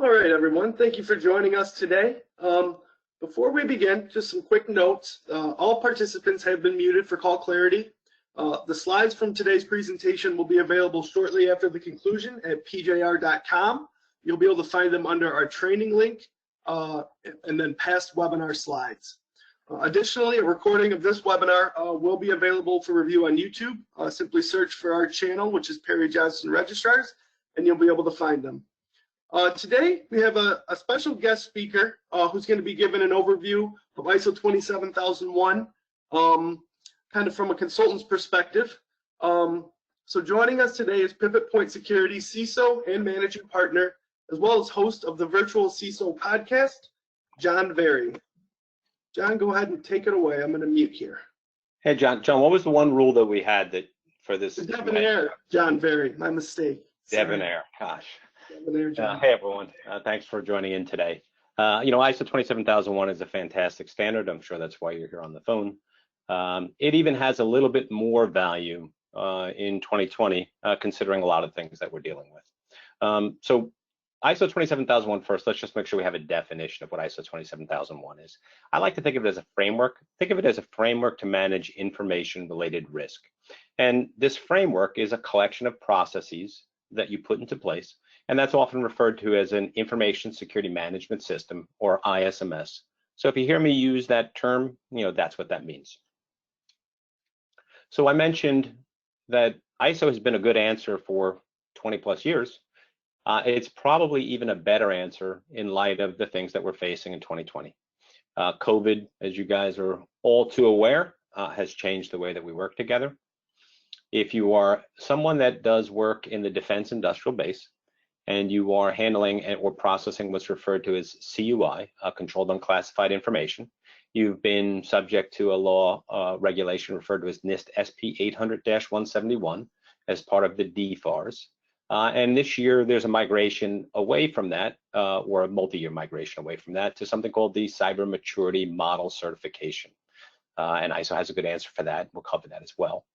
All right, everyone. Thank you for joining us today. Before we begin, just some quick notes. All participants have been muted for call clarity. The slides from today's presentation will be available shortly after the conclusion at pjr.com. You'll be able to find them under our training link and then past webinar slides. Additionally, a recording of this webinar will be available for review on YouTube. Simply search for our channel, which is Perry Johnson Registrars, and you'll be able to find them. Today, we have a special guest speaker who's going to be given an overview of ISO 27001, kind of from a consultant's perspective. So joining us today is Pivot Point Security CISO and Managing Partner, as well as host of the Virtual CISO podcast, John Very. John, go ahead and take it away. I'm going to mute here. Hey, John, what was the one rule that we had that for this? Debonair, John Very, my mistake. Debonair, gosh. John. Hey, everyone. Thanks for joining in today. ISO 27001 is a fantastic standard. I'm sure that's why you're here on the phone. It even has a little bit more value in 2020, considering a lot of things that we're dealing with. So ISO 27001 first, let's just make sure we have a definition of what ISO 27001 is. I like to think of it as a framework. Think of it as a framework to manage information-related risk. And this framework is a collection of processes that you put into place, and that's often referred to as an Information Security Management System, or ISMS. So if you hear me use that term, that's what that means. So I mentioned that ISO has been a good answer for 20 plus years. It's probably even a better answer in light of the things that we're facing in 2020. COVID, as you guys are all too aware, has changed the way that we work together. If you are someone that does work in the defense industrial base, and you are handling or processing what's referred to as CUI, controlled unclassified information, you've been subject to a law regulation referred to as NIST SP 800-171 as part of the DFARS. And this year, there's a migration away from that, or a multi-year migration away from that, to something called the Cyber Maturity Model Certification. And ISO has a good answer for that. We'll cover that as well.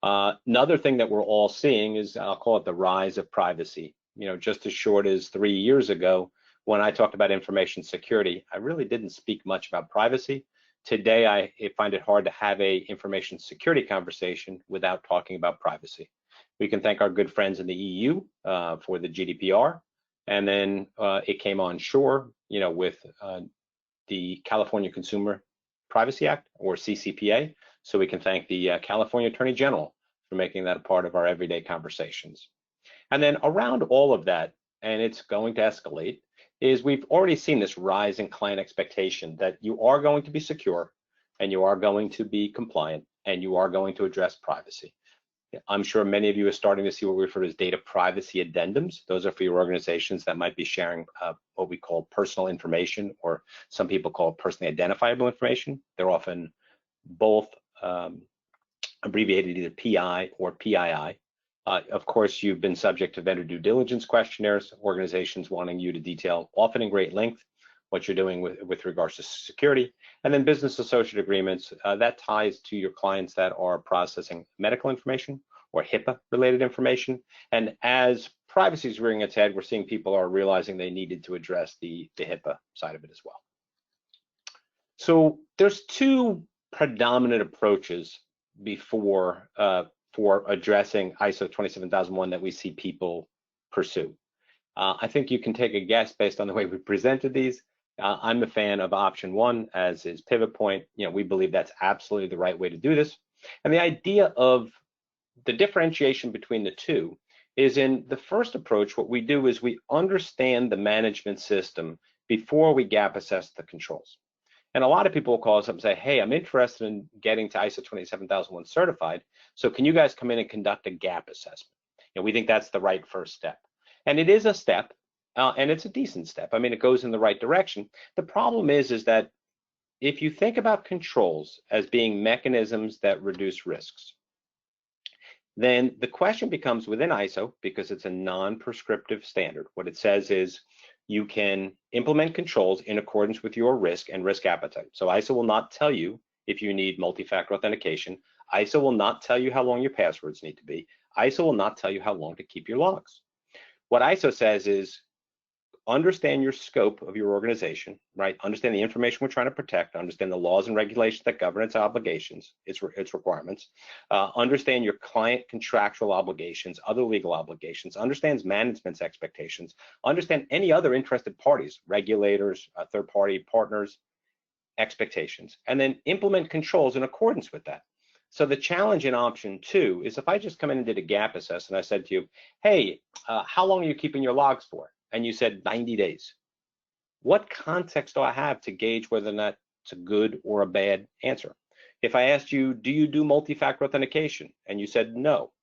Another thing that we're all seeing is, I'll call it the rise of privacy. Just as short as 3 years ago, when I talked about information security, I really didn't speak much about privacy. Today, I find it hard to have a information security conversation without talking about privacy. We can thank our good friends in the EU for the GDPR, and then it came on shore, with the California Consumer Privacy Act, or CCPA. So we can thank the California Attorney General for making that a part of our everyday conversations. And then around all of that, and it's going to escalate, is we've already seen this rise in client expectation that you are going to be secure, and you are going to be compliant, and you are going to address privacy. I'm sure many of you are starting to see what we refer to as data privacy addendums. Those are for your organizations that might be sharing what we call personal information, or some people call it personally identifiable information. They're often both abbreviated either PI or PII. Of course, you've been subject to vendor due diligence questionnaires, organizations wanting you to detail, often in great length, what you're doing with regards to security. And then business associate agreements, that ties to your clients that are processing medical information or HIPAA related information. And as privacy is rearing its head, we're seeing people are realizing they needed to address the HIPAA side of it as well. So there's two predominant approaches for addressing ISO 27001 that we see people pursue. I think you can take a guess based on the way we presented these. I'm a fan of option one, as is Pivot Point. We believe that's absolutely the right way to do this. And the idea of the differentiation between the two is, in the first approach, what we do is we understand the management system before we gap assess the controls. And a lot of people will call us up and say, hey, I'm interested in getting to ISO 27001 certified. So can you guys come in and conduct a gap assessment? We think that's the right first step. And it is a step, and it's a decent step. I mean, it goes in the right direction. The problem is that if you think about controls as being mechanisms that reduce risks, then the question becomes within ISO, because it's a non-prescriptive standard, what it says is you can implement controls in accordance with your risk and risk appetite. So ISO will not tell you if you need multi-factor authentication. ISO will not tell you how long your passwords need to be. ISO will not tell you how long to keep your logs. What ISO says is understand your scope of your organization, right? Understand the information we're trying to protect, understand the laws and regulations that govern its obligations, its requirements, understand your client contractual obligations, other legal obligations, understands management's expectations, understand any other interested parties, regulators, third-party partners, expectations, and then implement controls in accordance with that. So the challenge in option 2 is if I just come in and did a gap assessment and I said to you, hey, how long are you keeping your logs for? And you said 90 days. What context do I have to gauge whether or not it's a good or a bad answer? If I asked you, do you do multi-factor authentication? And you said no.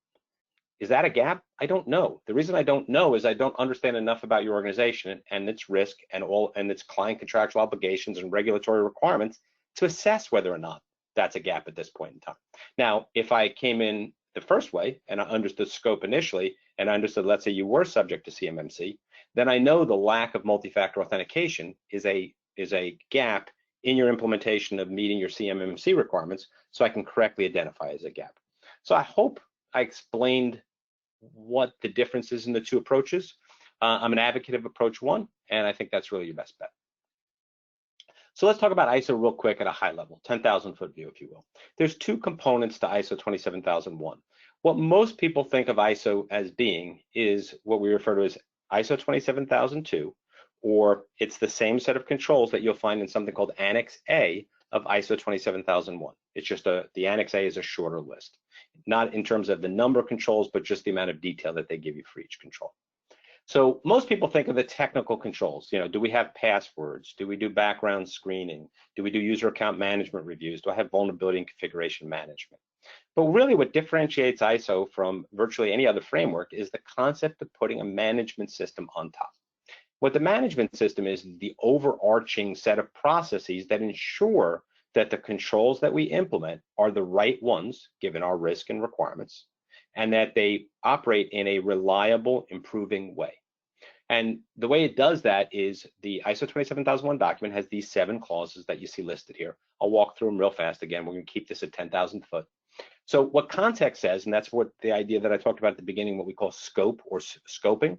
Is that a gap? I don't know. The reason I don't know is I don't understand enough about your organization and its risk and its client contractual obligations and regulatory requirements to assess whether or not that's a gap at this point in time. Now, if I came in the first way and I understood scope initially and I understood, let's say you were subject to CMMC, then I know the lack of multi-factor authentication is a gap in your implementation of meeting your CMMC requirements, so I can correctly identify as a gap. So I hope I explained what the difference is in the two approaches. I'm an advocate of approach 1, and I think that's really your best bet. So let's talk about ISO real quick at a high level, 10,000-foot view, if you will. There's 2 components to ISO 27001. What most people think of ISO as being is what we refer to as ISO 27002, or it's the same set of controls that you'll find in something called Annex A of ISO 27001. It's just the Annex A is a shorter list, not in terms of the number of controls, but just the amount of detail that they give you for each control. So most people think of the technical controls. You know, do we have passwords? Do we do background screening? Do we do user account management reviews? Do I have vulnerability and configuration management? But really what differentiates ISO from virtually any other framework is the concept of putting a management system on top. What the management system is the overarching set of processes that ensure that the controls that we implement are the right ones, given our risk and requirements, and that they operate in a reliable, improving way. And the way it does that is the ISO 27001 document has these 7 clauses that you see listed here. I'll walk through them real fast. Again, we're going to keep this at 10,000 foot. So what context says, and that's what the idea that I talked about at the beginning, what we call scope or scoping,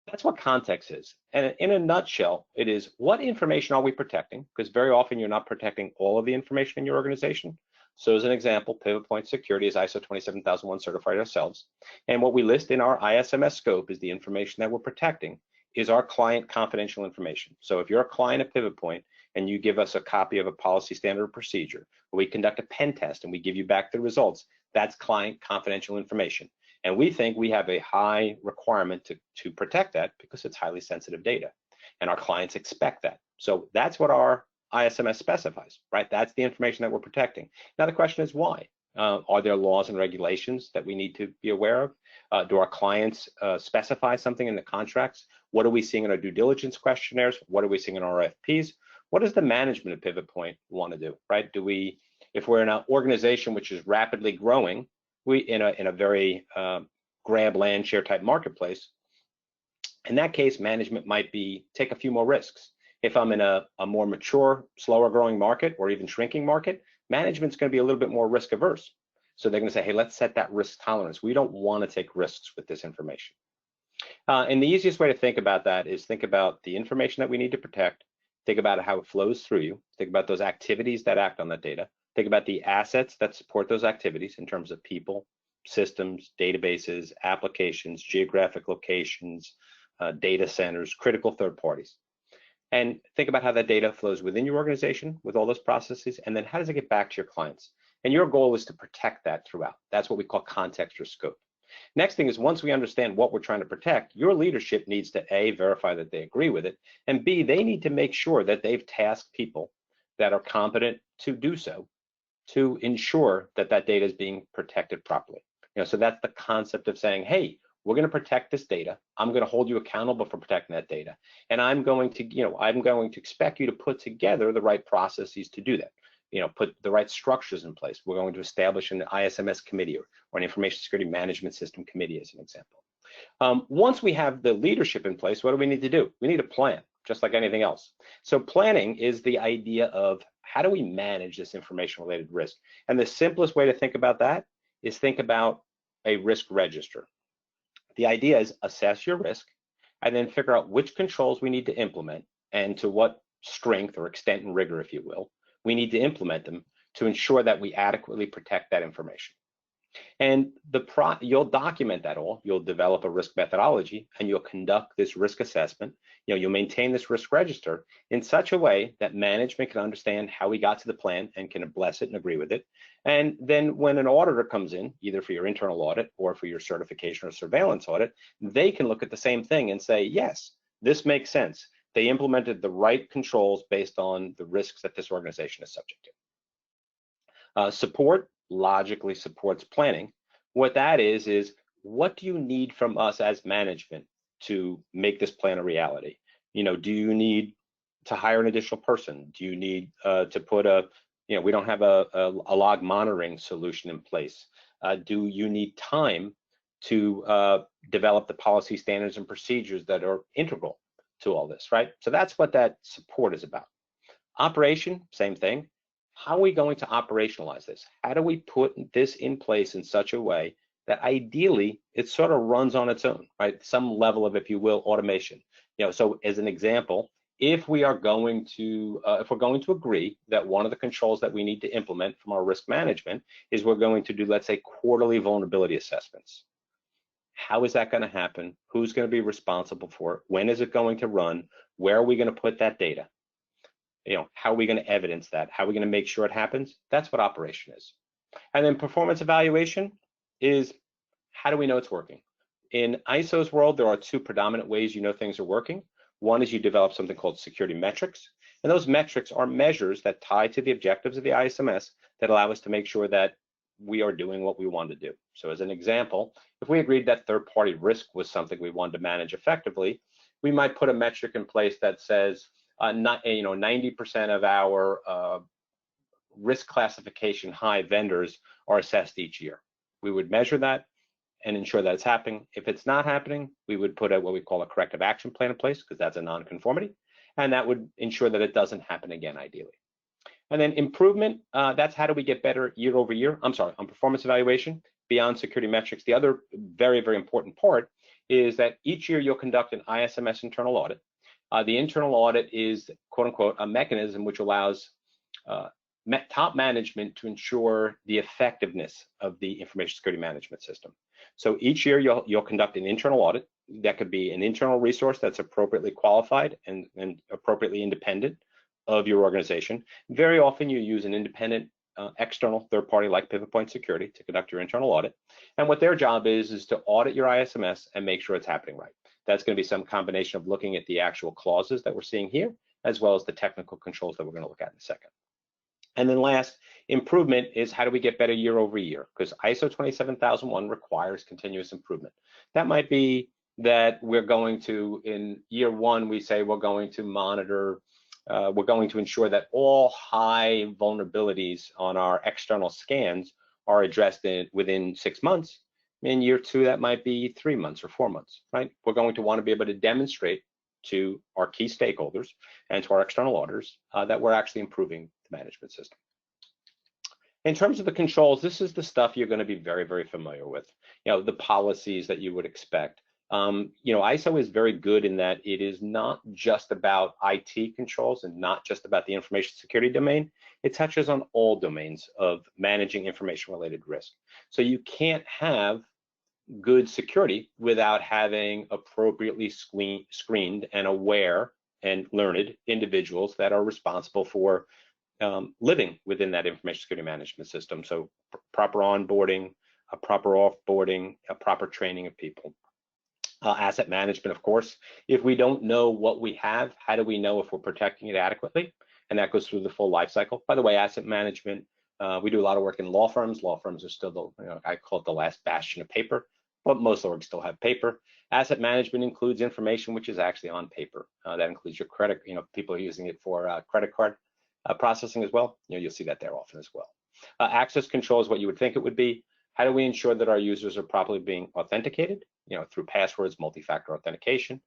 that's what context is. And in a nutshell, it is what information are we protecting? Because very often you're not protecting all of the information in your organization. So as an example, Pivot Point Security is ISO 27001 certified ourselves. And what we list in our ISMS scope is the information that we're protecting is our client confidential information. So if you're a client of Pivot Point and you give us a copy of a policy standard or procedure, or we conduct a pen test and we give you back the results, that's client confidential information. And we think we have a high requirement to protect that because it's highly sensitive data. And our clients expect that. So that's what our ISMS specifies, right? That's the information that we're protecting. Now the question is why? Are there laws and regulations that we need to be aware of? Do our clients specify something in the contracts? What are we seeing in our due diligence questionnaires? What are we seeing in our RFPs? What does the management of Pivot Point want to do, right? If we're in an organization which is rapidly growing, we in a very grab land share type marketplace, in that case, management might take a few more risks. If I'm in a more mature, slower growing market or even shrinking market, management's going to be a little bit more risk averse. So they're going to say, hey, let's set that risk tolerance. We don't want to take risks with this information. And the easiest way to think about that is think about the information that we need to protect, think about how it flows through you, think about those activities that act on that data, think about the assets that support those activities in terms of people, systems, databases, applications, geographic locations, data centers, critical third parties. And think about how that data flows within your organization with all those processes, and then how does it get back to your clients? And your goal is to protect that throughout. That's what we call context or scope. Next thing is once we understand what we're trying to protect, your leadership needs to A, verify that they agree with it, and B, they need to make sure that they've tasked people that are competent to do so to ensure that that data is being protected properly. So that's the concept of saying, hey, we're going to protect this data. I'm going to hold you accountable for protecting that data. And I'm going to expect you to put together the right processes to do that. Put the right structures in place. We're going to establish an ISMS committee or an information security management system committee as an example. Once we have the leadership in place, what do we need to do? We need a plan, just like anything else. So planning is the idea of how do we manage this information related risk? And the simplest way to think about that is think about a risk register. The idea is assess your risk and then figure out which controls we need to implement and to what strength or extent and rigor, if you will, we need to implement them to ensure that we adequately protect that information. And you'll document that all. You'll develop a risk methodology, and you'll conduct this risk assessment. You'll maintain this risk register in such a way that management can understand how we got to the plan and can bless it and agree with it. And then when an auditor comes in, either for your internal audit or for your certification or surveillance audit, they can look at the same thing and say, yes, this makes sense. They implemented the right controls based on the risks that this organization is subject to. Support logically supports planning. What that is what do you need from us as management to make this plan a reality? Do you need to hire an additional person? Do you need to put we don't have a log monitoring solution in place. Do you need time to develop the policy standards and procedures that are integral to all this, right? So that's what that support is about. Operation, same thing. How are we going to operationalize this? How do we put this in place in such a way that ideally it sort of runs on its own, right? Some level of, if you will, automation. So as an example, if we're going to agree that one of the controls that we need to implement from our risk management is we're going to do, let's say, quarterly vulnerability assessments. How is that going to happen? Who's going to be responsible for it? When is it going to run? Where are we going to put that data? How are we going to evidence that? How are we going to make sure it happens? That's what operation is. And then performance evaluation is, how do we know it's working? In ISO's world, there are two predominant ways things are working. One is you develop something called security metrics. And those metrics are measures that tie to the objectives of the ISMS that allow us to make sure that we are doing what we want to do. So as an example, if we agreed that third-party risk was something we wanted to manage effectively, we might put a metric in place that says, 90% of our risk classification high vendors are assessed each year. We would measure that and ensure that it's happening. If it's not happening, we would put what we call a corrective action plan in place, because that's a non-conformity, and that would ensure that it doesn't happen again, ideally. And then improvement, that's how do we get better year over year? On performance evaluation, beyond security metrics, the other very, very important part is that each year you'll conduct an ISMS internal audit. The internal audit is, quote unquote, a mechanism which allows top management to ensure the effectiveness of the information security management system. So each year you'll conduct an internal audit. That could be an internal resource that's appropriately qualified and appropriately independent of your organization. Very often you use an independent external third party like Pivot Point Security to conduct your internal audit. And what their job is to audit your ISMS and make sure it's happening right. That's going to be some combination of looking at the actual clauses that we're seeing here, as well as the technical controls that we're going to look at in a second. And then last, improvement is how do we get better year over year? Because ISO 27001 requires continuous improvement. That might be that we're going to, in year one, we say we're going to monitor, we're going to ensure that all high vulnerabilities on our external scans are addressed within 6 months. In year two, that might be 3 months or 4 months, right? We're going to want to be able to demonstrate to our key stakeholders and to our external auditors that we're actually improving the management system. In terms of the controls, this is the stuff you're going to be very, very familiar with. The policies that you would expect. ISO is very good in that it is not just about IT controls and not just about the information security domain. It touches on all domains of managing information-related risk. So you can't have good security without having appropriately screened and aware and learned individuals that are responsible for living within that information security management system. So proper onboarding, a proper offboarding, a proper training of people. Asset management, of course. If we don't know what we have, how do we know if we're protecting it adequately? And that goes through the full life cycle. By the way, asset management, we do a lot of work in law firms. Law firms are still I call it the last bastion of paper, but most orgs still have paper. Asset management includes information which is actually on paper. That includes your credit, people are using it for credit card processing as well. You'll see that there often as well. Access control is what you would think it would be. How do we ensure that our users are properly being authenticated? Through passwords, multi-factor authentication.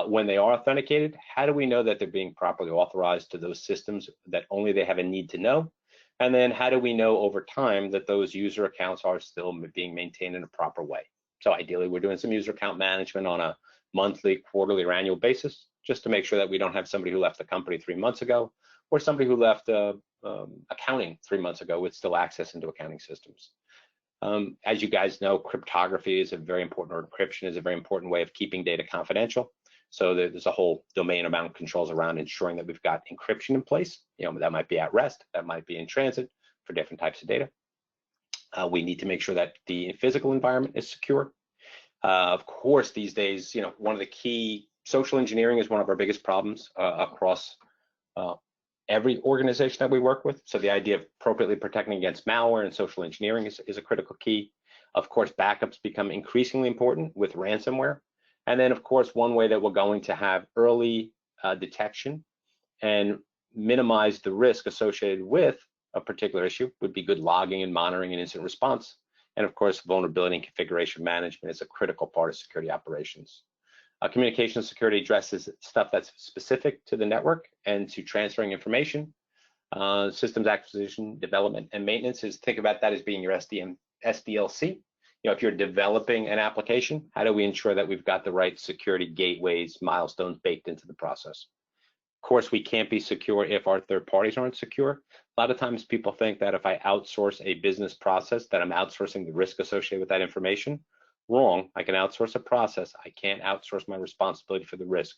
When they are authenticated, how do we know that they're being properly authorized to those systems that only they have a need to know? And then how do we know over time that those user accounts are still being maintained in a proper way? So ideally, we're doing some user account management on a monthly, quarterly, or annual basis, just to make sure that we don't have somebody who left the company 3 months ago, or somebody who left accounting 3 months ago with still access into accounting systems. As you guys know, cryptography is a very important, or encryption is a very important way of keeping data confidential. So there's a whole domain amount of controls around ensuring that we've got encryption in place. That might be at rest, that might be in transit for different types of data. We need to make sure that the physical environment is secure. Of course, these days, one of the key, social engineering is one of our biggest problems across every organization that we work with. So the idea of appropriately protecting against malware and social engineering is a critical key. Of course, backups become increasingly important with ransomware. And then, of course, one way that we're going to have early detection and minimize the risk associated with a particular issue would be good logging and monitoring and incident response. And of course, vulnerability and configuration management is a critical part of security operations. Communication security addresses stuff that's specific to the network and to transferring information. Systems acquisition, development, and maintenance is, think about that as being your SDLC. If you're developing an application, how do we ensure that we've got the right security gateways, milestones baked into the process? Of course, we can't be secure if our third parties aren't secure. A lot of times people think that if I outsource a business process, that I'm outsourcing the risk associated with that information. Wrong. I can outsource a process. I can't outsource my responsibility for the risk.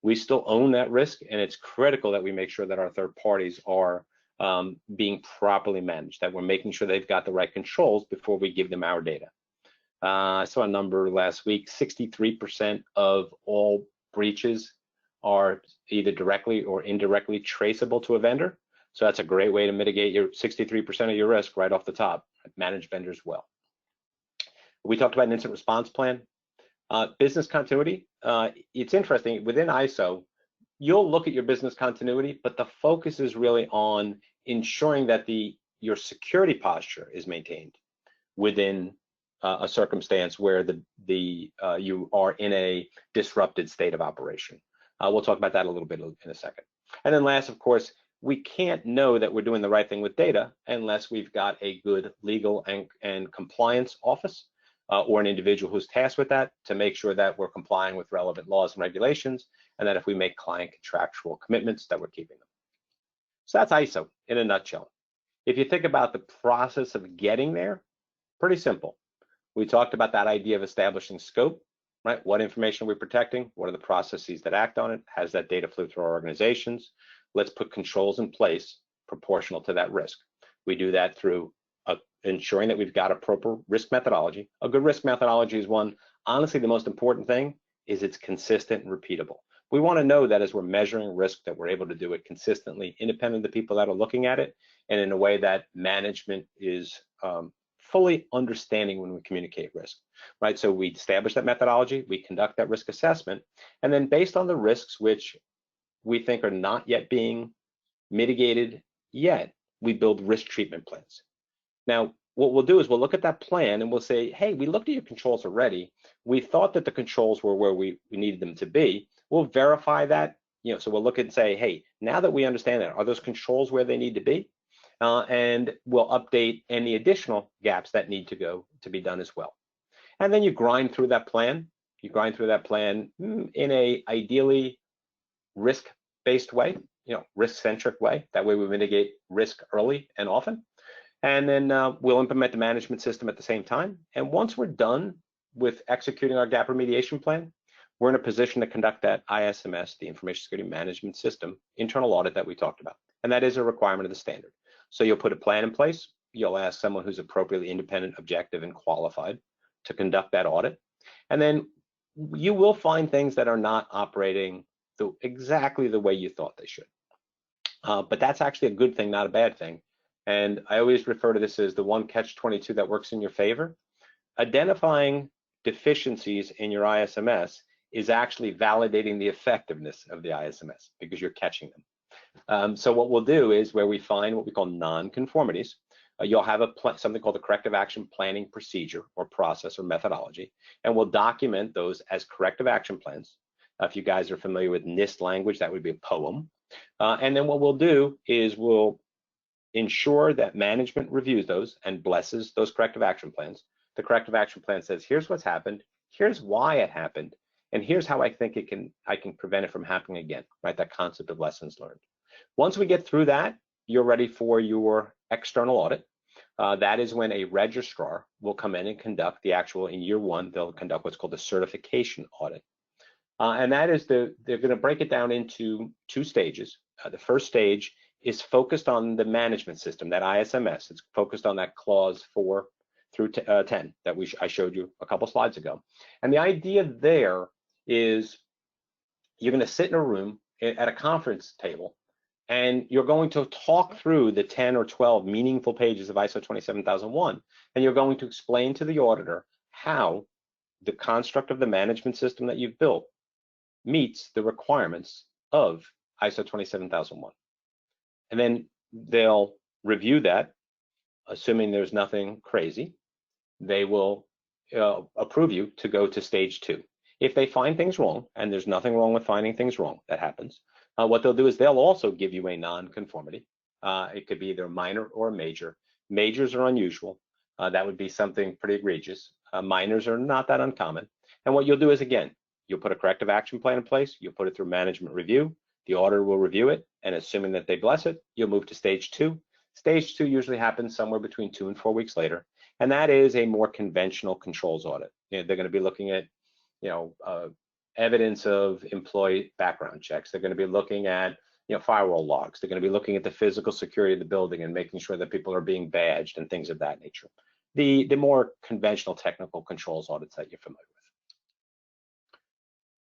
We still own that risk, and it's critical that we make sure that our third parties are being properly managed, that we're making sure they've got the right controls before we give them our data. I saw a number last week, 63% of all breaches are either directly or indirectly traceable to a vendor. So that's a great way to mitigate your 63% of your risk right off the top. Manage vendors well. We talked about an incident response plan. Business continuity, it's interesting, within ISO, you'll look at your business continuity, but the focus is really on ensuring that your security posture is maintained within a circumstance where you are in a disrupted state of operation. We'll talk about that a little bit in a second. And then last, of course, we can't know that we're doing the right thing with data unless we've got a good legal and compliance office or an individual who's tasked with that to make sure that we're complying with relevant laws and regulations, and that if we make client contractual commitments, that we're keeping them. So that's ISO in a nutshell. If you think about the process of getting there, pretty simple. We talked about that idea of establishing scope, right? What information are we protecting? What are the processes that act on it? Has that data flow through our organizations? Let's put controls in place proportional to that risk. We do that through ensuring that we've got a proper risk methodology. A good risk methodology is one, honestly, the most important thing is it's consistent and repeatable. We want to know that as we're measuring risk, that we're able to do it consistently, independent of the people that are looking at it, and in a way that management is fully understanding when we communicate risk, right? So we establish that methodology, we conduct that risk assessment, and then based on the risks which we think are not yet being mitigated yet, we build risk treatment plans. Now, what we'll do is we'll look at that plan and we'll say, hey, we looked at your controls already. We thought that the controls were where we needed them to be. We'll verify that, so we'll look and say, hey, now that we understand that, are those controls where they need to be? And we'll update any additional gaps that need to be done as well. And then you grind through that plan. You grind through that plan in a ideally risk-based way, risk-centric way. That way we mitigate risk early and often. And then we'll implement the management system at the same time. And once we're done with executing our gap remediation plan, we're in a position to conduct that ISMS, the Information Security Management System, internal audit that we talked about. And that is a requirement of the standard. So you'll put a plan in place. You'll ask someone who's appropriately independent, objective, and qualified to conduct that audit. And then you will find things that are not operating exactly the way you thought they should. But that's actually a good thing, not a bad thing. And I always refer to this as the one catch-22 that works in your favor. Identifying deficiencies in your ISMS is actually validating the effectiveness of the ISMS because you're catching them. So what we'll do is where we find what we call non-conformities, you'll have something called the corrective action planning procedure or process or methodology, and we'll document those as corrective action plans. If you guys are familiar with NIST language, that would be a poem. And then what we'll do is we'll ensure that management reviews those and blesses those corrective action plans. The corrective action plan says, here's what's happened, here's why it happened, and here's how I think I can prevent it from happening again, right? That concept of lessons learned. Once we get through that, you're ready for your external audit. That is when a registrar will come in and conduct the actual, in year one, they'll conduct what's called a certification audit. And that is they're going to break it down into 2 stages. The first stage is focused on the management system, that ITMS. It's focused on that clause 4 through 10 that I showed you a couple slides ago. And the idea there is you're going to sit in a room at a conference table, and you're going to talk through the 10 or 12 meaningful pages of ISO 27001, and you're going to explain to the auditor how the construct of the management system that you've built meets the requirements of ISO 27001. And then they'll review that, assuming there's nothing crazy. They will approve you to go to stage 2. If they find things wrong, and there's nothing wrong with finding things wrong, that happens, what they'll do is they'll also give you a non-conformity. It could be either minor or major. Majors are unusual. That would be something pretty egregious. Minors are not that uncommon. And what you'll do is, again, you'll put a corrective action plan in place. You'll put it through management review. The auditor will review it, and assuming that they bless it, you'll move to stage 2. Stage 2 usually happens somewhere between 2 and 4 weeks later, and that is a more conventional controls audit. They're going to be looking at, evidence of employee background checks. They're going to be looking at, firewall logs. They're going to be looking at the physical security of the building and making sure that people are being badged and things of that nature. The more conventional technical controls audits that you're familiar with.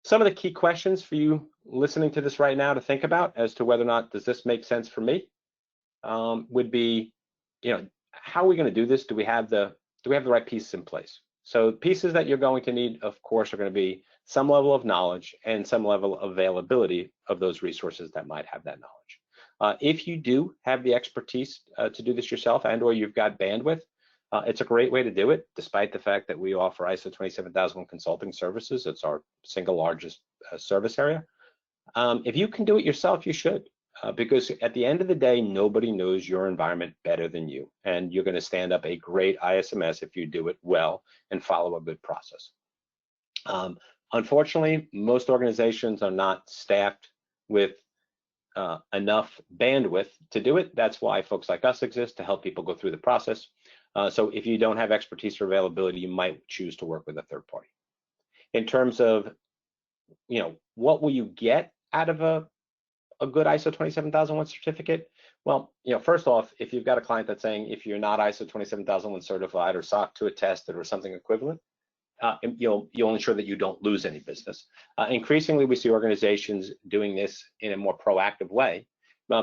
Some of the key questions for you listening to this right now to think about as to whether or not does this make sense for me would be, how are we going to do this? Do we have the right pieces in place? So pieces that you're going to need, of course, are going to be some level of knowledge and some level of availability of those resources that might have that knowledge. If you do have the expertise to do this yourself, and or you've got bandwidth, it's a great way to do it, despite the fact that we offer ISO 27001 consulting services. It's our single largest service area. If you can do it yourself, you should, because at the end of the day, nobody knows your environment better than you, and you're going to stand up a great ISMS if you do it well and follow a good process. Unfortunately, most organizations are not staffed with enough bandwidth to do it. That's why folks like us exist, to help people go through the process. So if you don't have expertise or availability, you might choose to work with a third party. In terms of, what will you get out of a good ISO 27001 certificate? Well, first off, if you've got a client that's saying, if you're not ISO 27001 certified or SOC 2 attested or something equivalent, you'll ensure that you don't lose any business. Increasingly, we see organizations doing this in a more proactive way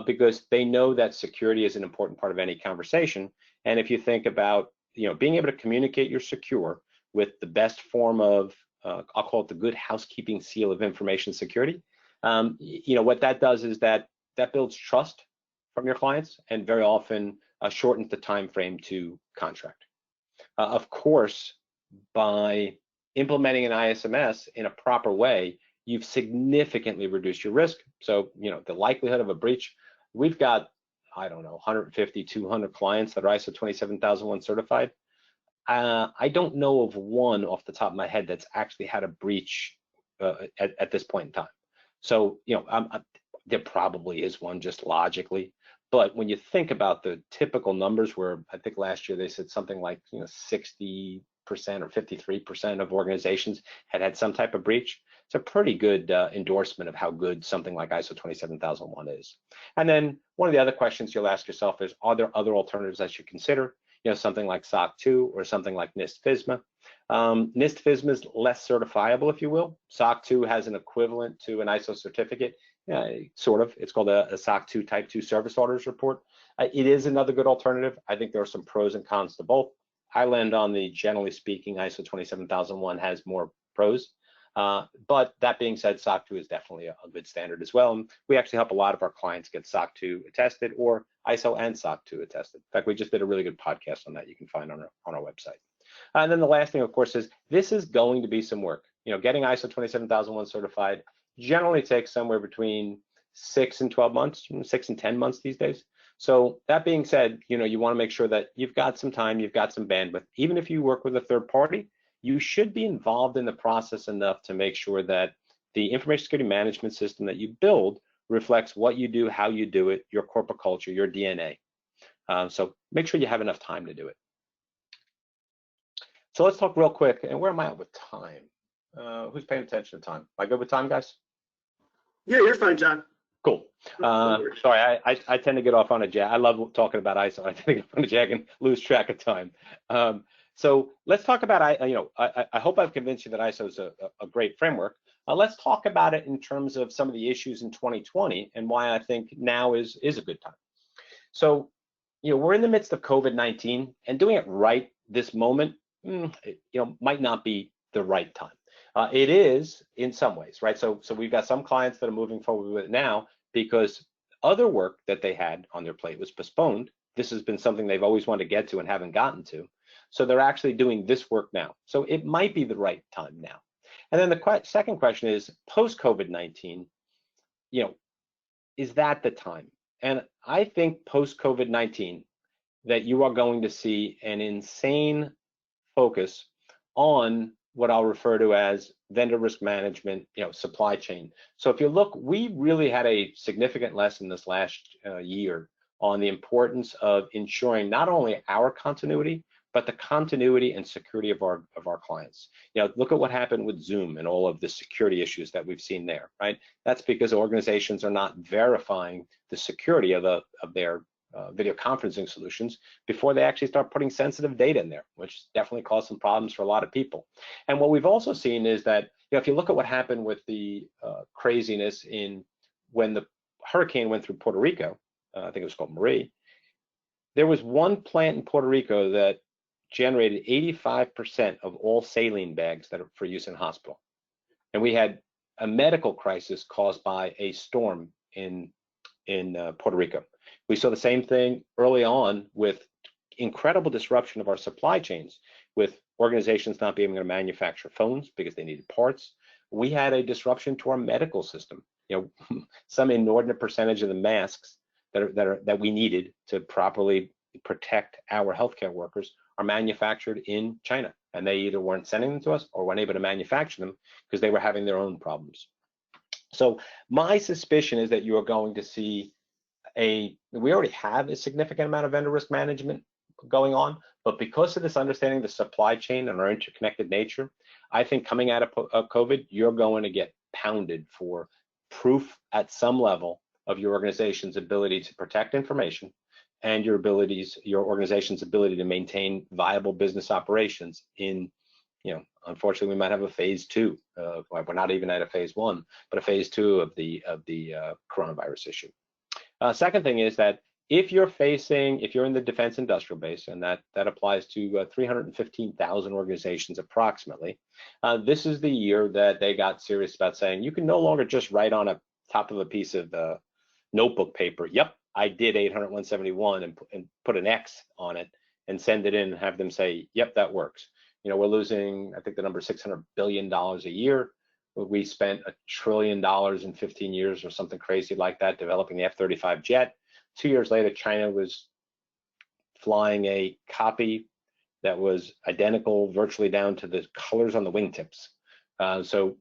because they know that security is an important part of any conversation. And if you think about, being able to communicate you're secure with the best form of, I'll call it the good housekeeping seal of information security, what that does is that builds trust from your clients and very often shortens the time frame to contract. Of course, by implementing an ISMS in a proper way, you've significantly reduced your risk. So, the likelihood of a breach, we've got, 150, 200 clients that are ISO 27001 certified. I don't know of one off the top of my head that's actually had a breach at this point in time. So, there probably is one just logically, but when you think about the typical numbers, where I think last year they said something like 60% or 53% of organizations had some type of breach. It's a pretty good endorsement of how good something like ISO 27001 is. And then one of the other questions you'll ask yourself is, are there other alternatives I should consider? Something like SOC 2 or something like NIST FISMA. NIST FISMA is less certifiable, if you will. SOC 2 has an equivalent to an ISO certificate, sort of. It's called a SOC 2 Type 2 Service Orders Report. It is another good alternative. I think there are some pros and cons to both. I land on the, generally speaking, ISO 27001 has more pros. But that being said, SOC 2 is definitely a good standard as well. And we actually help a lot of our clients get SOC 2 attested or ISO and SOC 2 attested. In fact, we just did a really good podcast on that you can find on our website. And then the last thing, of course, is this is going to be some work. Getting ISO 27001 certified generally takes somewhere between 6 and 12 months, 6 and 10 months these days. So that being said, you want to make sure that you've got some time, you've got some bandwidth. Even if you work with a third party, you should be involved in the process enough to make sure that the information security management system that you build reflects what you do, how you do it, your corporate culture, your DNA. So make sure you have enough time to do it. So let's talk real quick. And where am I at with time? Who's paying attention to time? Am I good with time, guys? Yeah, you're fine, John. Cool. Sorry, I tend to get off on a jag. I love talking about ISO. I tend to get off on a jag and lose track of time. So let's talk about, I hope I've convinced you that ISO is a great framework. Let's talk about it in terms of some of the issues in 2020 and why I think now is a good time. So, we're in the midst of COVID-19, and doing it right this moment, might not be the right time. It is in some ways, right? So we've got some clients that are moving forward with it now because other work that they had on their plate was postponed. This has been something they've always wanted to get to and haven't gotten to. So they're actually doing this work now. So it might be the right time now. And then the second question is, post-COVID-19, is that the time? And I think post-COVID-19 that you are going to see an insane focus on what I'll refer to as vendor risk management, supply chain. So if you look, we really had a significant lesson this last year on the importance of ensuring not only our continuity, but the continuity and security of our clients. Look at what happened with Zoom and all of the security issues that we've seen there, right? That's because organizations are not verifying the security of their video conferencing solutions before they actually start putting sensitive data in there, which definitely caused some problems for a lot of people. And what we've also seen is that, if you look at what happened with the craziness when the hurricane went through Puerto Rico, I think it was called Marie, there was one plant in Puerto Rico that generated 85% of all saline bags that are for use in hospital. And we had a medical crisis caused by a storm in Puerto Rico. We saw the same thing early on with incredible disruption of our supply chains, with organizations not being able to manufacture phones because they needed parts. We had a disruption to our medical system. Some inordinate percentage of the masks that we needed to properly protect our healthcare workers are manufactured in China, and they either weren't sending them to us or weren't able to manufacture them because they were having their own problems. So my suspicion is that you are going to see we already have a significant amount of vendor risk management going on, but because of this understanding the supply chain and our interconnected nature, I think coming out of COVID, you're going to get pounded for proof at some level of your organization's ability to protect information and your organization's ability to maintain viable business operations in, unfortunately, we might have a phase 2. We're not even at a phase 1, but a phase 2 of the coronavirus issue. Second thing is that if you're in the defense industrial base, and that applies to 315,000 organizations approximately, this is the year that they got serious about saying you can no longer just write on a top of a piece of notebook paper, yep, I did 800-171 and put an X on it and send it in and have them say, yep, that works. We're losing, I think the number is $600 billion a year. We spent $1 trillion in 15 years or something crazy like that developing the F-35 jet. 2 years later, China was flying a copy that was identical virtually down to the colors on the wingtips. So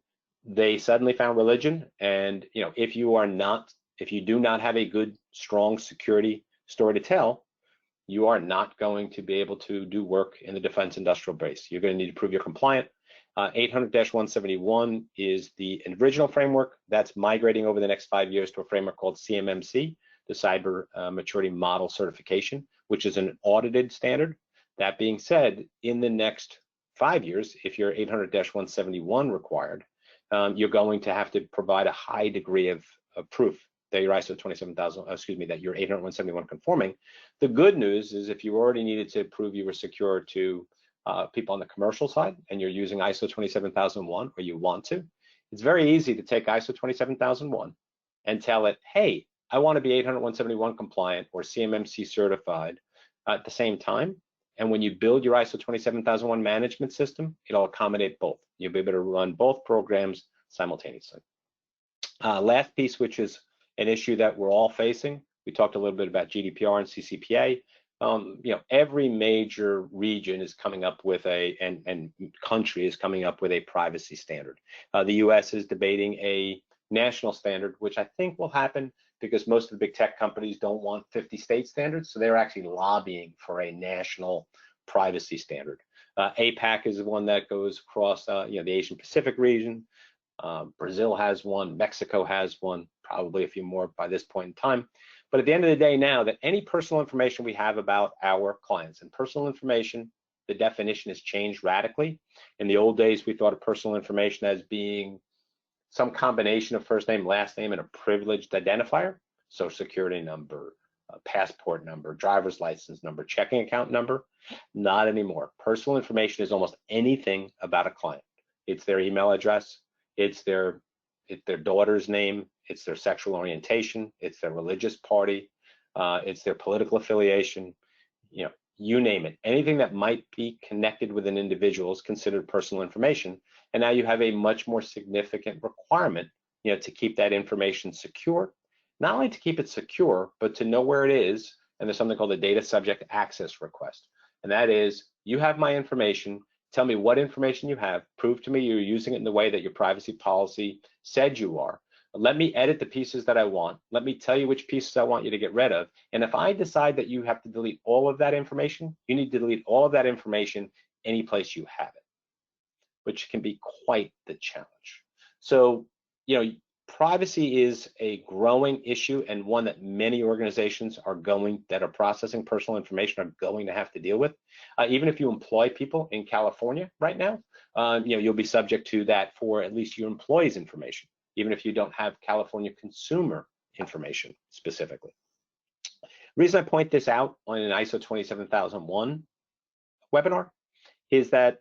they suddenly found religion, and if you do not have a good, strong security story to tell, you are not going to be able to do work in the defense industrial base. You're going to need to prove you're compliant. 800-171 is the original framework that's migrating over the next 5 years to a framework called CMMC, the Cyber Maturity Model Certification, which is an audited standard. That being said, in the next 5 years, if you're 800-171 required, you're going to have to provide a high degree of proof that you're ISO 27000, that you're 800-171 conforming. The good news is if you already needed to prove you were secure to people on the commercial side and you're using ISO 27001 or you want to, it's very easy to take ISO 27001 and tell it, hey, I want to be 800-171 compliant or CMMC certified at the same time. And when you build your ISO 27001 management system, it'll accommodate both. You'll be able to run both programs simultaneously. Last piece, which is an issue that we're all facing. We talked a little bit about GDPR and CCPA. every major region is coming up with and country is coming up with a privacy standard. The US is debating a national standard, which I think will happen because most of the big tech companies don't want 50 state standards, so they're actually lobbying for a national privacy standard. APAC is the one that goes across the Asian Pacific region. Brazil has one, Mexico has one, probably a few more by this point in time. But at the end of the day now, that any personal information we have about our clients, and personal information, the definition has changed radically. In the old days, we thought of personal information as being some combination of first name, last name, and a privileged identifier, social security number, passport number, driver's license number, checking account number. Not anymore. Personal information is almost anything about a client. It's their email address, it's their daughter's name, it's their sexual orientation, it's their religious party, it's their political affiliation, you name it. Anything that might be connected with an individual is considered personal information. And now you have a much more significant requirement, to keep that information secure. Not only to keep it secure, but to know where it is. And there's something called a data subject access request. And that is, you have my information, tell me what information you have, prove to me you're using it in the way that your privacy policy said you are. Let me edit the pieces that I want. Let me tell you which pieces I want you to get rid of. And if I decide that you have to delete all of that information, you need to delete all of that information any place you have it, which can be quite the challenge. So, privacy is a growing issue and one that many organizations that are processing personal information are going to have to deal with. Even if you employ people in California right now, you'll be subject to that for at least your employees' information, even if you don't have California consumer information specifically. The reason I point this out on an ISO 27001 webinar is that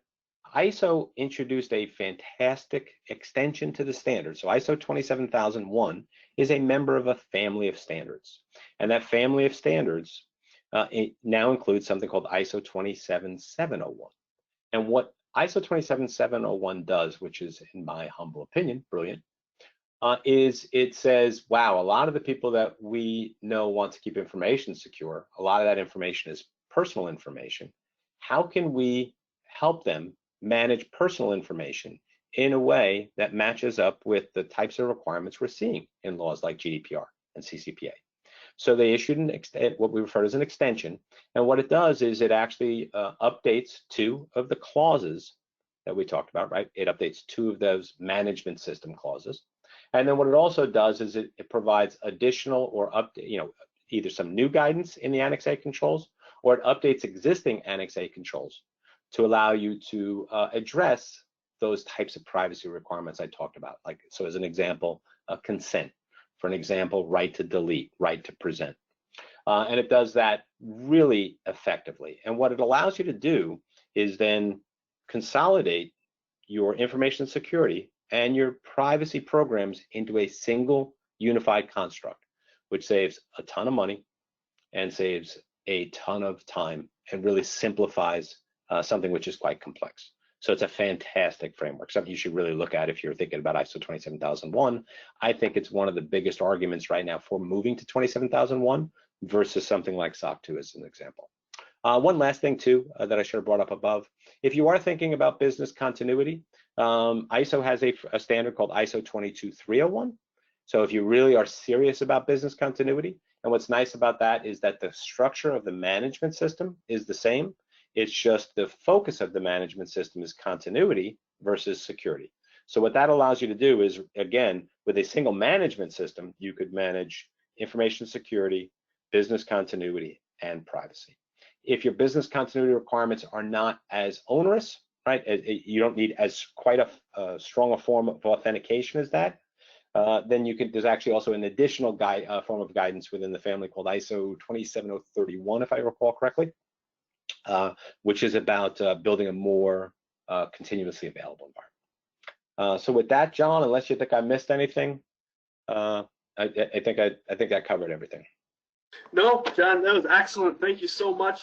ISO introduced a fantastic extension to the standard. So ISO 27001 is a member of a family of standards. And that family of standards it now includes something called ISO 27701. And what ISO 27701 does, which is, in my humble opinion, brilliant, is it says, wow, a lot of the people that we know want to keep information secure, a lot of that information is personal information. How can we help them manage personal information in a way that matches up with the types of requirements we're seeing in laws like GDPR and CCPA? So they issued what we refer to as an extension, and what it does is it actually updates two of the clauses that we talked about, right? It updates two of those management system clauses, and then what it also does is it provides additional or either some new guidance in the Annex A controls, or it updates existing Annex A controls to allow you to address those types of privacy requirements I talked about. Like, so as an example, consent. For an example, right to delete, right to present. And it does that really effectively. And what it allows you to do is then consolidate your information security and your privacy programs into a single unified construct, which saves a ton of money and saves a ton of time and really simplifies something which is quite complex. So it's a fantastic framework, something you should really look at if you're thinking about ISO 27001. I think it's one of the biggest arguments right now for moving to 27001 versus something like SOC 2 as an example. One last thing too that I should have brought up above. If you are thinking about business continuity, ISO has a standard called ISO 22301. So if you really are serious about business continuity, and what's nice about that is that the structure of the management system is the same. It's just the focus of the management system is continuity versus security. So what that allows you to do is, again, with a single management system, you could manage information security, business continuity, and privacy. If your business continuity requirements are not as onerous, right, you don't need as quite a strong a form of authentication as that, then you could, there's actually also an additional form of guidance within the family called ISO 27031, if I recall correctly. Which is about building a more continuously available environment. So with that, John, unless you think I missed anything, I think I covered everything. No, John, that was excellent. Thank you so much.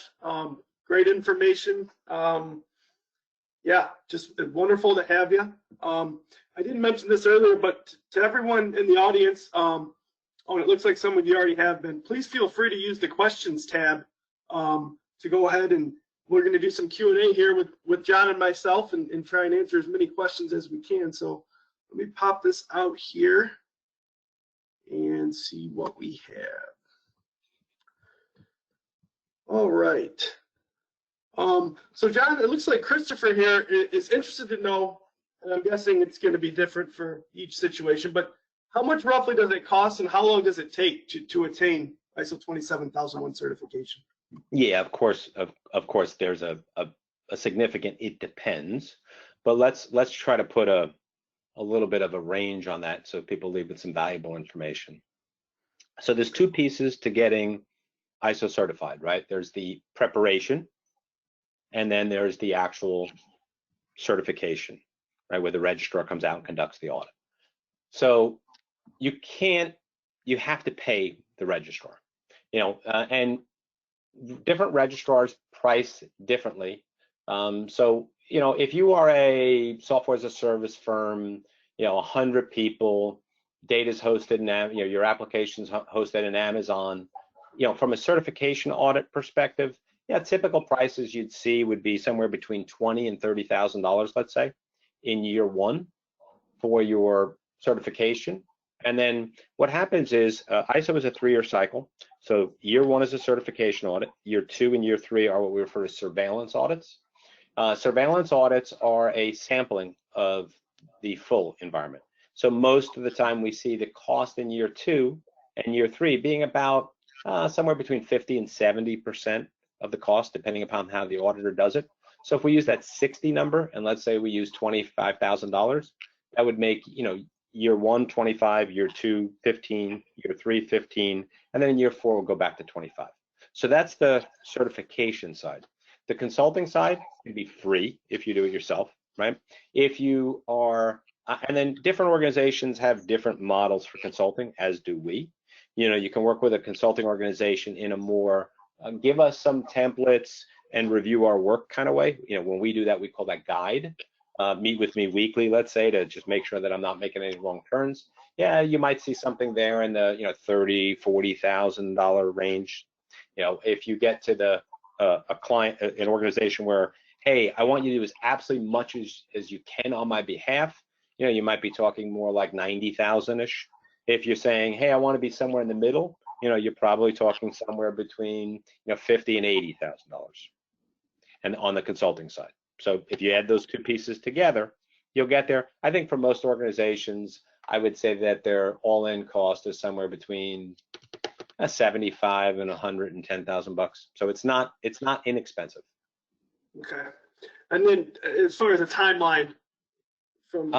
Great information. Yeah, just wonderful to have you. I didn't mention this earlier, but to everyone in the audience, it looks like some of you already have been. Please feel free to use the questions tab to go ahead and we're going to do some Q&A here with John and myself and try and answer as many questions as we can. So let me pop this out here and see what we have. All right. So John, it looks like Christopher here is interested to know, and I'm guessing it's going to be different for each situation, but how much roughly does it cost and how long does it take to attain ISO 27001 certification? Yeah, of course, of course, there's a significant, it depends, but let's try to put a little bit of a range on that so people leave with some valuable information. So there's two pieces to getting ISO certified, right? There's the preparation, and then there's the actual certification, right, where the registrar comes out and conducts the audit. So you have to pay the registrar, and different registrars price differently. So, if you are a software as a service firm, 100 people, data's hosted in, your application's hosted in Amazon, from a certification audit perspective, typical prices you'd see would be somewhere between $20,000 and $30,000, let's say, in year one for your certification. And then what happens is ISO is a 3-year cycle. So year one is a certification audit. Year 2 and year 3 are what we refer to surveillance audits. Surveillance audits are a sampling of the full environment. So most of the time we see the cost in year 2 and year 3 being about somewhere between 50 and 70% of the cost, depending upon how the auditor does it. So if we use that 60 number, and let's say we use $25,000, that would make, year 1, 25, year 2, 15, year 3, 15, and then in year 4, we'll go back to 25. So that's the certification side. The consulting side can be free if you do it yourself, right? If you are, and then different organizations have different models for consulting, as do we. You can work with a consulting organization in a more, give us some templates and review our work kind of way. When we do that, we call that guide. Meet with me weekly, let's say, to just make sure that I'm not making any wrong turns. Yeah, you might see something there in the $30,000, $40,000 range. If you get to the a client, an organization where, hey, I want you to do as absolutely much as you can on my behalf, you might be talking more like 90,000-ish. If you're saying, hey, I want to be somewhere in the middle, you're probably talking somewhere between $50,000 and $80,000, and on the consulting side. So if you add those two pieces together, you'll get there. I think for most organizations, I would say that their all-in cost is somewhere between $75,000 and $110,000. So it's not inexpensive. Okay. And then as far as the timeline from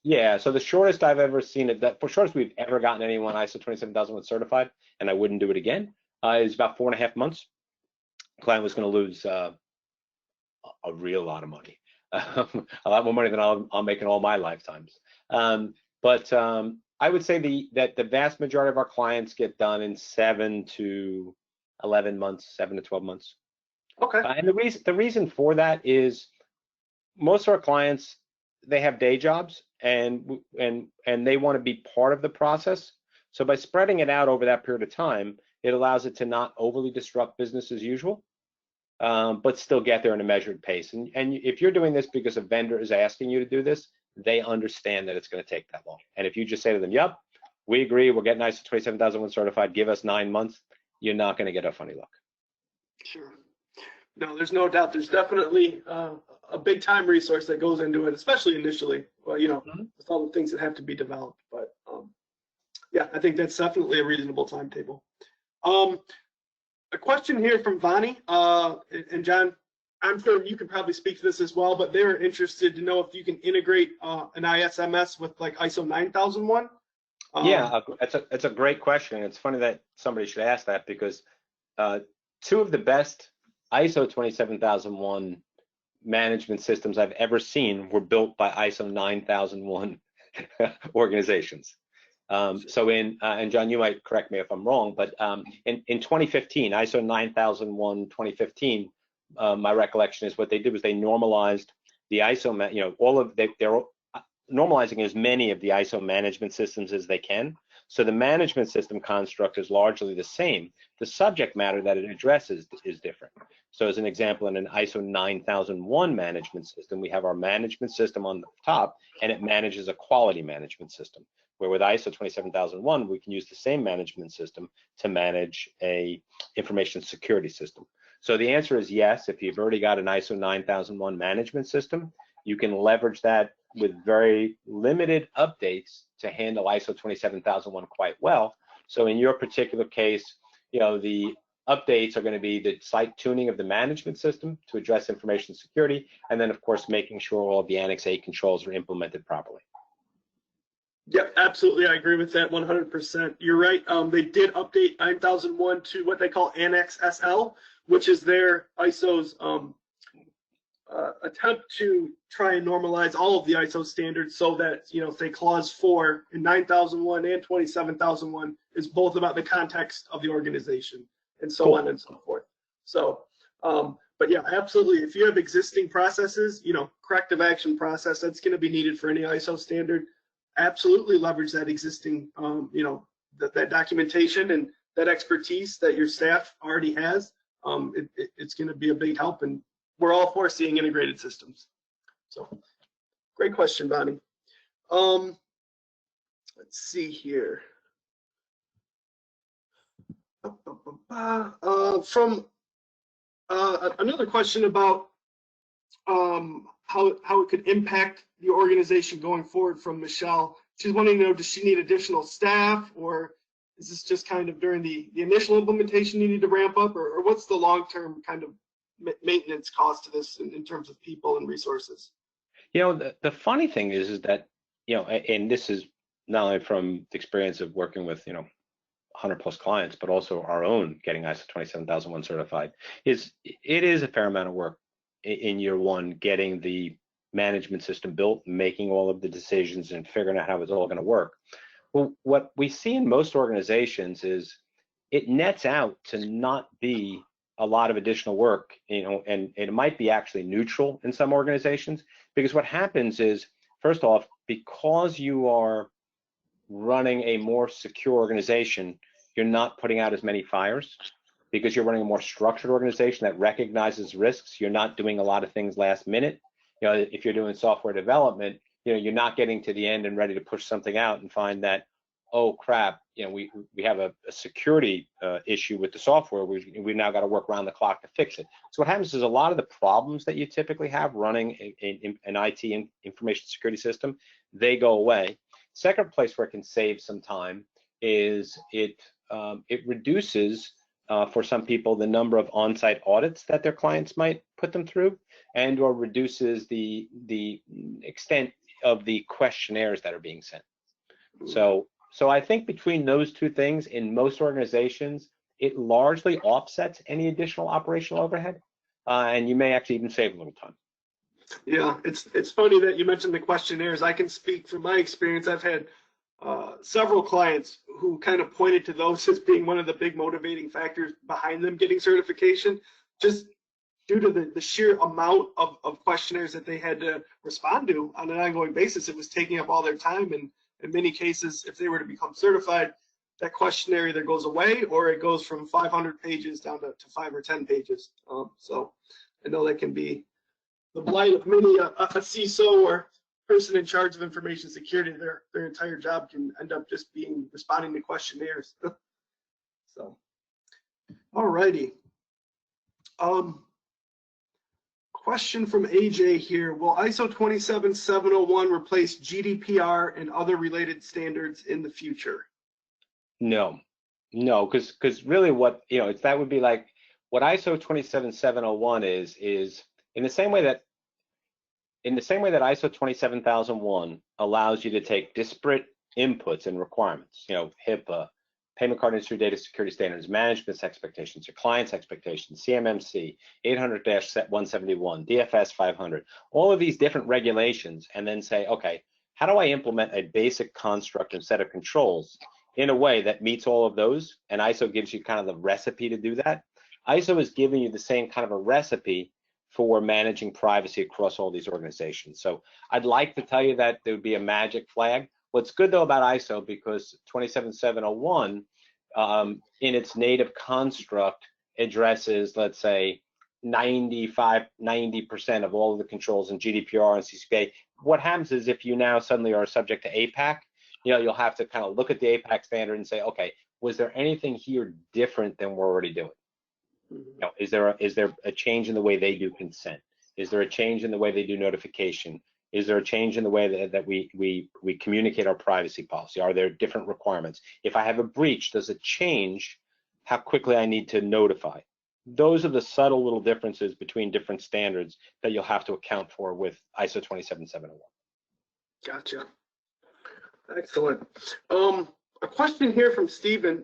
yeah, so the shortest I've ever seen it, the shortest we've ever gotten anyone ISO 27001 certified, and I wouldn't do it again, is about 4.5 months. Client was going to lose a real lot of money, a lot more money than I'll make in all my lifetimes. But I would say that the vast majority of our clients get done in 7 to 11 months, 7 to 12 months. Okay. And the reason for that is most of our clients, they have day jobs and they want to be part of the process. So by spreading it out over that period of time, it allows it to not overly disrupt business as usual, but still get there in a measured pace. And if you're doing this because a vendor is asking you to do this, they understand that it's going to take that long. And if you just say to them, yep, we agree, we're getting ISO 27001 certified, give us 9 months, you're not going to get a funny look. Sure. No, there's no doubt. There's definitely a big time resource that goes into it, especially initially, well, with all the things that have to be developed. But yeah, I think that's definitely a reasonable timetable. A question here from Vani, and John, I'm sure you could probably speak to this as well, but they're interested to know if you can integrate an ITMS with like ISO 9001. Yeah, it's a great question. It's funny that somebody should ask that because two of the best ISO 27001 management systems I've ever seen were built by ISO 9001 organizations. So and John, you might correct me if I'm wrong, but in 2015, ISO 9001 2015, my recollection is what they did was they normalized the ISO, normalizing as many of the ISO management systems as they can. So the management system construct is largely the same. The subject matter that it addresses is different. So as an example, in an ISO 9001 management system, we have our management system on the top, and it manages a quality management system. Where with ISO 27001, we can use the same management system to manage a information security system. So the answer is yes. If you've already got an ISO 9001 management system, you can leverage that with very limited updates to handle ISO 27001 quite well. So in your particular case, the updates are going to be the slight tuning of the management system to address information security, and then of course making sure all of the Annex A controls are implemented properly. Yeah, absolutely. I agree with that 100%. You're right. They did update 9001 to what they call Annex SL, which is their ISO's attempt to try and normalize all of the ISO standards so that, say clause 4 in 9001 and 27001 is both about the context of the organization and so Cool. on and so forth. So, but yeah, absolutely. If you have existing processes, corrective action process that's going to be needed for any ISO standard, absolutely leverage that existing, that documentation and that expertise that your staff already has. It's going to be a big help, and we're all for seeing integrated systems. So, great question, Bonnie. Let's see here. From another question about how it could impact the organization going forward from Michelle. She's wanting to know, does she need additional staff, or is this just kind of during the initial implementation you need to ramp up, or what's the long-term kind of maintenance cost to this in terms of people and resources? The funny thing is that, and this is not only from the experience of working with, 100 plus clients, but also our own getting ISO 27001 certified, it is a fair amount of work in year one, getting the management system built, making all of the decisions and figuring out how it's all going to work. Well, what we see in most organizations is it nets out to not be a lot of additional work, and it might be actually neutral in some organizations, because what happens is, first off, because you are running a more secure organization, you're not putting out as many fires. Because you're running a more structured organization that recognizes risks, you're not doing a lot of things last minute. If you're doing software development, you're not getting to the end and ready to push something out and find that, oh crap, we have a security issue with the software. We've now got to work around the clock to fix it. So what happens is a lot of the problems that you typically have running an IT information security system, they go away. Second place where it can save some time is it reduces for some people the number of on-site audits that their clients might put them through, and or reduces the extent of the questionnaires that are being sent. So I think between those two things, in most organizations, it largely offsets any additional operational overhead, and you may actually even save a little time. Yeah, it's funny that you mentioned the questionnaires. I can speak from my experience. I've had several clients who kind of pointed to those as being one of the big motivating factors behind them getting certification, just due to the sheer amount of questionnaires that they had to respond to on an ongoing basis. It was taking up all their time, and in many cases, if they were to become certified, that questionnaire either goes away or it goes from 500 pages down to 5 or 10 pages. So I know that can be the blight of many a CISO or person in charge of information security. Their entire job can end up just being responding to questionnaires. So, all righty. Question from AJ here. Will ISO 27701 replace GDPR and other related standards in the future? No, because really what, that would be like what ISO 27701 is in the same way that ISO 27001 allows you to take disparate inputs and requirements, HIPAA, payment card industry data security standards, management's expectations, your client's expectations, CMMC, 800-171, DFS 500, all of these different regulations, and then say, okay, how do I implement a basic construct and set of controls in a way that meets all of those? And ISO gives you kind of the recipe to do that. ISO is giving you the same kind of a recipe for managing privacy across all these organizations. So I'd like to tell you that there would be a magic flag. What's good though about ISO, because 27701 in its native construct addresses, let's say, 90% of all of the controls in GDPR and CCPA. What happens is if you now suddenly are subject to APAC, you'll have to kind of look at the APAC standard and say, okay, was there anything here different than we're already doing? Is there a change in the way they do consent? Is there a change in the way they do notification? Is there a change in the way that we communicate our privacy policy? Are there different requirements? If I have a breach, does it change how quickly I need to notify? Those are the subtle little differences between different standards that you'll have to account for with ISO 27701. Gotcha. Excellent. A question here from Stephen.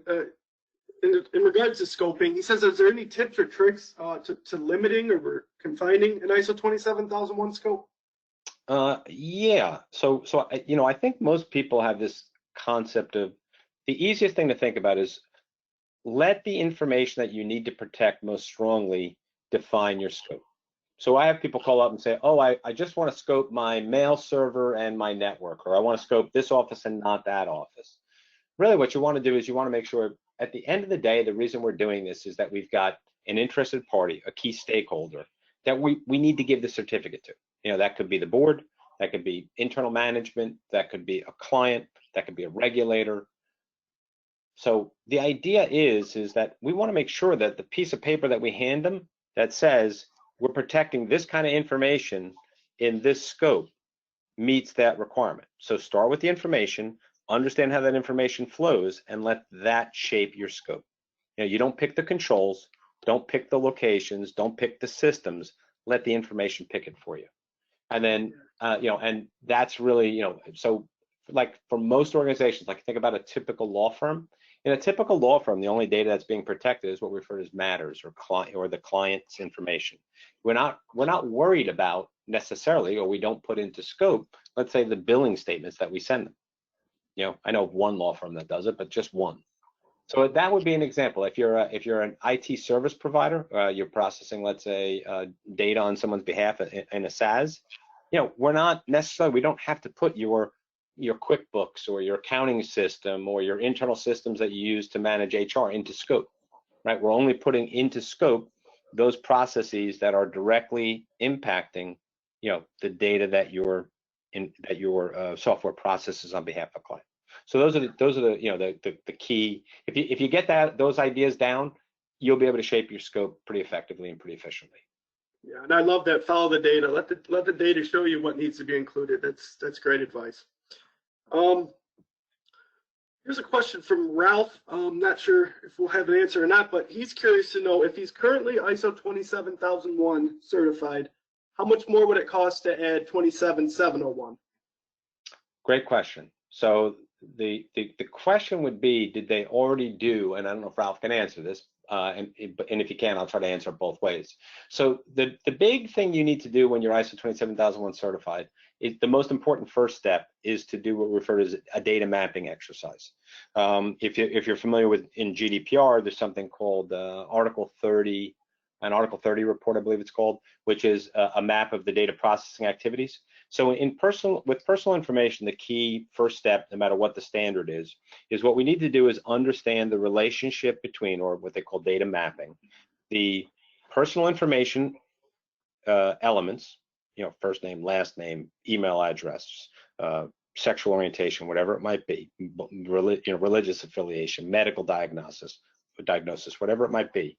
In regards to scoping, he says, is there any tips or tricks to limiting or confining an ISO 27001 scope? Yeah. So I think most people have this concept of the easiest thing to think about is let the information that you need to protect most strongly define your scope. So I have people call up and say, oh, I just want to scope my mail server and my network, or I want to scope this office and not that office. Really what you want to do is you want to make sure at the end of the day, the reason we're doing this is that we've got an interested party, a key stakeholder that we need to give the certificate to. That could be the board, that could be internal management, that could be a client, that could be a regulator. So the idea is that we want to make sure that the piece of paper that we hand them that says we're protecting this kind of information in this scope meets that requirement. So start with the information, understand how that information flows, and let that shape your scope. You don't pick the controls, don't pick the locations, don't pick the systems, let the information pick it for you. And then, and that's really, so like for most organizations, like think about a typical law firm. In a typical law firm, the only data that's being protected is what we refer to as matters or the client's information. We're not worried about necessarily, or we don't put into scope, let's say the billing statements that we send them. I know of one law firm that does it, but just one. So that would be an example. If you're an IT service provider, you're processing, let's say, data on someone's behalf in a SaaS. We're not necessarily. We don't have to put your QuickBooks or your accounting system or your internal systems that you use to manage HR into scope, right? We're only putting into scope those processes that are directly impacting, the data that your software processes on behalf of a client. So those are the key. If you get those ideas down, you'll be able to shape your scope pretty effectively and pretty efficiently. Yeah, and I love that. Follow the data. Let the data show you what needs to be included. That's great advice. Here's a question from Ralph. I'm not sure if we'll have an answer or not, but he's curious to know if he's currently ISO 27001 certified, how much more would it cost to add 27701? Great question. So the question would be, did they already do, and I don't know if Ralph can answer this, and if you can, I'll try to answer it both ways. So the big thing you need to do when you're ISO 27001 certified is the most important first step is to do what we refer to as a data mapping exercise. If you're familiar with in GDPR, there's something called Article 30, an Article 30 report, I believe it's called, which is a map of the data processing activities. So with personal information, the key first step, no matter what the standard is what we need to do is understand the relationship between, or what they call data mapping, the personal information elements, first name, last name, email address, sexual orientation, whatever it might be, religious affiliation, medical diagnosis, whatever it might be.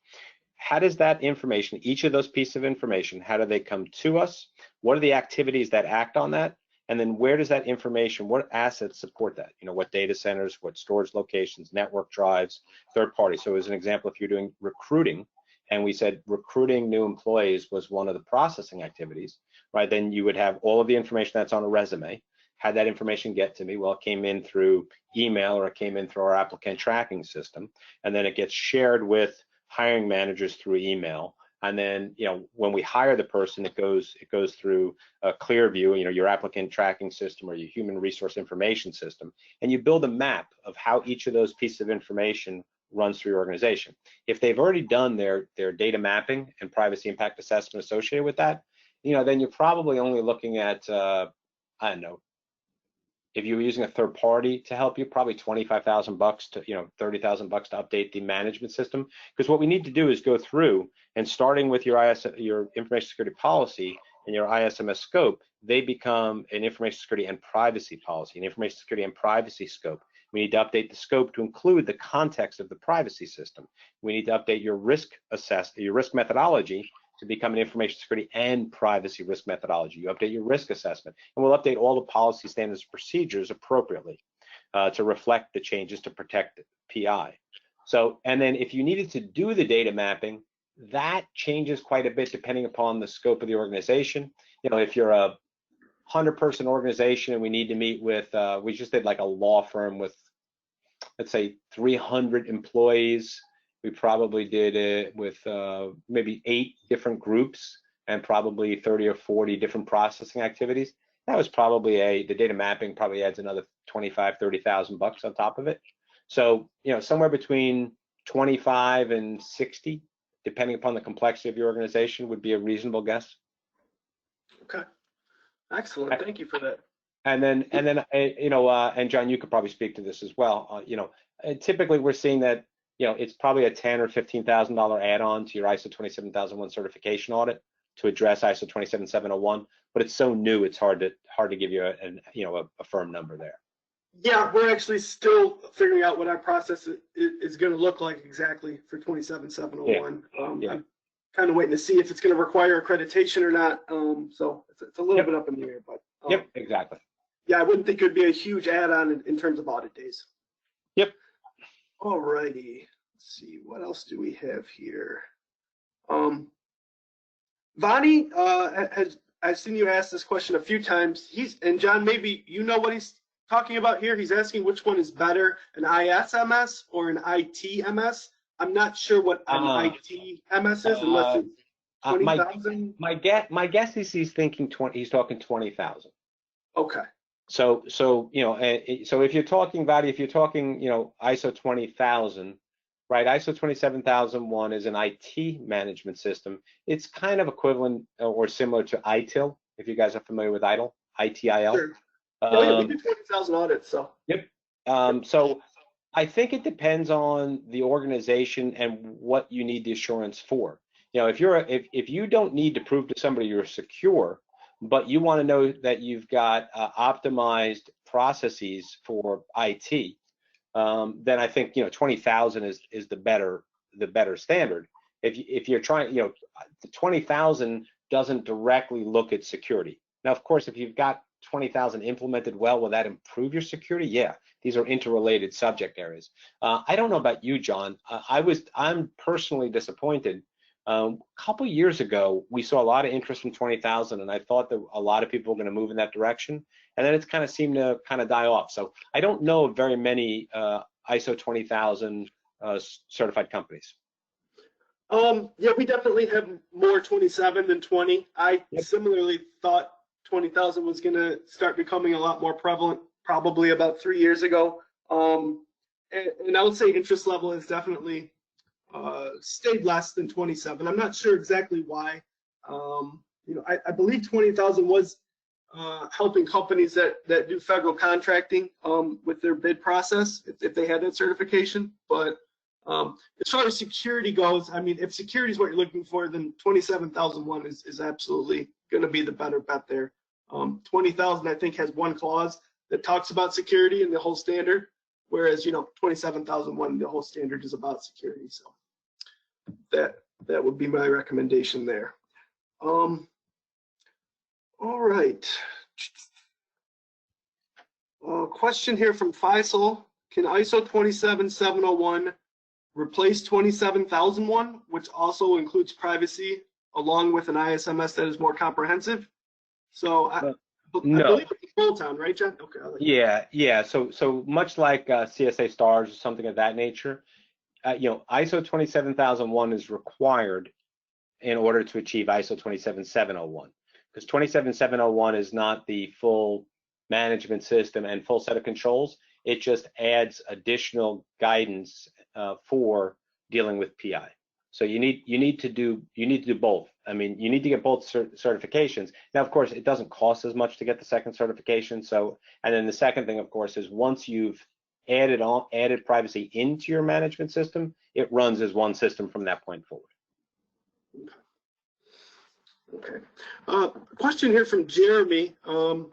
How does that information, each of those pieces of information, how do they come to us? What are the activities that act on that? And then where does that information, what assets support that? What data centers, what storage locations, network drives, third party. So as an example, if you're doing recruiting, and we said recruiting new employees was one of the processing activities, right? Then you would have all of the information that's on a resume. How'd that information get to me? Well, it came in through email, or it came in through our applicant tracking system, and then it gets shared with hiring managers through email. And then, when we hire the person, it goes through a Clearview, your applicant tracking system or your human resource information system, and you build a map of how each of those pieces of information runs through your organization. If they've already done their data mapping and privacy impact assessment associated with that, then you're probably only looking at, I don't know, if you were using a third party to help you, probably $25,000 to, $30,000 to update the management system. Because what we need to do is go through and starting with your information security policy and your ISMS scope, they become an information security and privacy policy, an information security and privacy scope. We need to update the scope to include the context of the privacy system. We need to update your risk methodology to become an information security and privacy risk methodology. You update your risk assessment, and we'll update all the policy standards and procedures appropriately to reflect the changes to protect PI. So, and then if you needed to do the data mapping, that changes quite a bit depending upon the scope of the organization. If you're a 100-person organization and we need to meet with, we just did like a law firm with, let's say, 300 employees. We probably did it with maybe 8 different groups and probably 30 or 40 different processing activities. That was probably the data mapping probably adds another $25,000-$30,000 on top of it. So, somewhere between 25 and 60, depending upon the complexity of your organization, would be a reasonable guess. Okay, excellent. Thank you for that. And then, and John, you could probably speak to this as well. Typically we're seeing that, it's probably a $10,000 or $15,000 add-on to your ISO 27001 certification audit to address ISO 27701, but it's so new, it's hard to give you a firm number there. Yeah, we're actually still figuring out what our process is going to look like exactly for 27701. Yeah. I'm kind of waiting to see if it's going to require accreditation or not. So it's a little bit up in the air, but yep, exactly. Yeah, I wouldn't think it would be a huge add-on in terms of audit days. Yep. All righty. Let's see, what else do we have here? Vonnie, I've seen you ask this question a few times. And John, maybe you know what he's talking about here. He's asking which one is better, an ISMS or an ITMS. I'm not sure what an ITMS is unless it's 20,000. My guess is he's thinking he's talking 20,000. Okay. So so if you're talking about ISO 20,000, right? ISO 27001 is an IT management system. It's kind of equivalent or similar to ITIL, if you guys are familiar with ITIL. Sure. Yeah, we do 20,000 audits, so. Yep. So I think it depends on the organization and what you need the assurance for. If you don't need to prove to somebody you're secure, but you want to know that you've got optimized processes for IT, then I think 20,000 is the better standard. If you're trying, 20,000 doesn't directly look at security. Now, of course, if you've got 20,000 implemented well, will that improve your security? Yeah, these are interrelated subject areas. I don't know about you, John. I'm personally disappointed. A couple years ago, we saw a lot of interest in 20,000, and I thought that a lot of people were going to move in that direction, and then it's kind of seemed to kind of die off. So I don't know of very many ISO 20,000 certified companies. Yeah, we definitely have more 27 than 20. I similarly thought 20,000 was going to start becoming a lot more prevalent probably about 3 years ago. And I would say interest level has definitely stayed less than 27. I'm not sure exactly why. I believe 20,000 was helping companies that do federal contracting with their bid process if they had that certification. But as far as security goes, I mean, if security is what you're looking for, then 27,001 is absolutely going to be the better bet there. 20,000, I think, has one clause that talks about security in the whole standard, whereas 27,001, the whole standard is about security. So that would be my recommendation there. All right. Question here from Faisal. Can ISO 27701 replace 27,001, which also includes privacy, along with an ISMS that is more comprehensive? So I believe it's bolt-on, right, John? Okay. Yeah. So much like CSA stars or something of that nature, ISO 27001 is required in order to achieve ISO 27701, because 27701 is not the full management system and full set of controls. It just adds additional guidance for dealing with PI. So you need to do both. I mean, you need to get both certifications. Now, of course, it doesn't cost as much to get the second certification. So, and then the second thing, of course, is once you've added privacy into your management system, it runs as one system from that point forward. Okay. Question here from Jeremy. And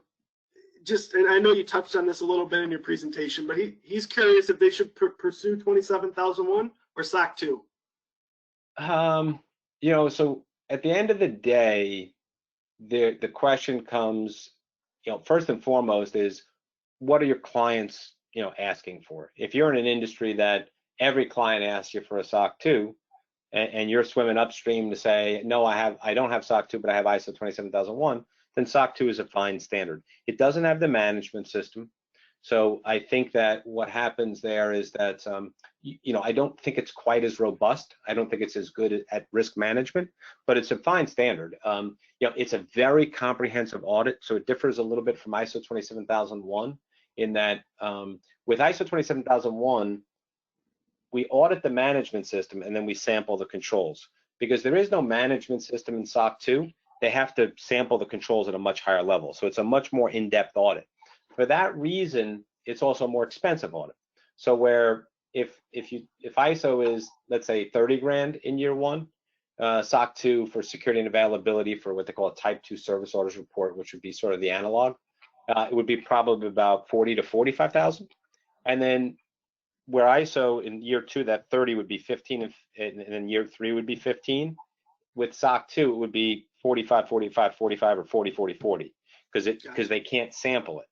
I know you touched on this a little bit in your presentation, but he's curious if they should pursue 27001 or SOC 2. You know, so at the end of the day, the question comes, you know, first and foremost is, what are your clients, you know, asking for? If you're in an industry that every client asks you for a SOC 2, and you're swimming upstream to say, no, I don't have SOC 2, but I have ISO 27001, then SOC 2 is a fine standard. It doesn't have the management system. So I think that what happens there is that, you know, I don't think it's quite as robust. I don't think it's as good at risk management, but it's a fine standard. You know, it's a very comprehensive audit, so it differs a little bit from ISO 27001 in that with ISO 27001, we audit the management system and then we sample the controls. Because there is no management system in SOC 2, they have to sample the controls at a much higher level. So it's a much more in-depth audit. For that reason, it's also a more expensive audit. So where if ISO is, let's say, 30 grand in year one, SOC 2 for security and availability for what they call a type 2 service orders report, which would be sort of the analog, it would be probably about 40 to 45,000. And then where ISO in year two, that 30 would be 15, and then year three would be 15. With SOC 2, it would be 45, 45, 45, or 40, 40, 40, because they can't sample it.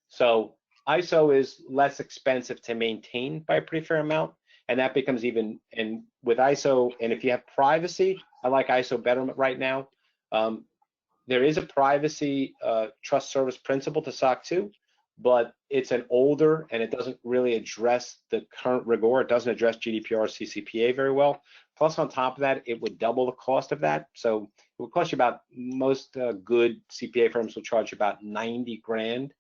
So ISO is less expensive to maintain by a pretty fair amount, and that becomes even, and with ISO, and if you have privacy, I like ISO better right now. There is a privacy trust service principle to SOC 2, but it's an older, and it doesn't really address the current rigor. It doesn't address GDPR or CCPA very well. Plus, on top of that, it would double the cost of that. So it would cost you about, most good CPA firms will charge you about 90 grand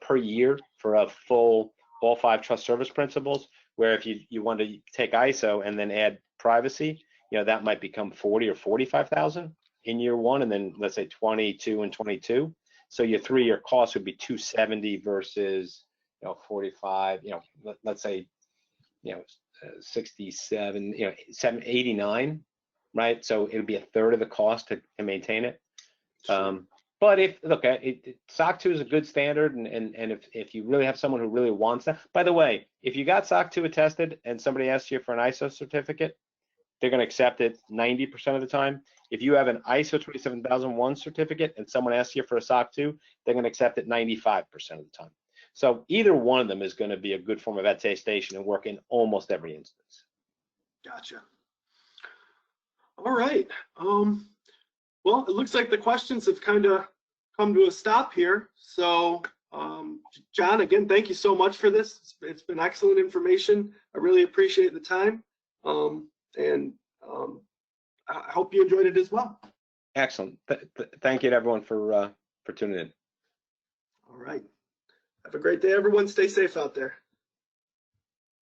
per year for a full, all 5 trust service principles, where if you want to take ISO and then add privacy, you know, that might become 40 or 45,000 in year one, and then let's say 22 and 22. So your 3-year cost would be 270 versus, you know, 45, you know, let's say, you know, 67, you know, 89, right? So it would be a third of the cost to maintain it. But if, look, SOC 2 is a good standard, and if you really have someone who really wants that, by the way, if you got SOC 2 attested and somebody asks you for an ISO certificate, they're going to accept it 90% of the time. If you have an ISO 27001 certificate and someone asks you for a SOC 2, they're going to accept it 95% of the time. So either one of them is going to be a good form of attestation and work in almost every instance. Gotcha. All right. Well, it looks like the questions have kind of come to a stop here. So, John, again, thank you so much for this. It's been excellent information. I really appreciate the time. I hope you enjoyed it as well. Excellent. Thank you to everyone for tuning in. All right. Have a great day, everyone. Stay safe out there.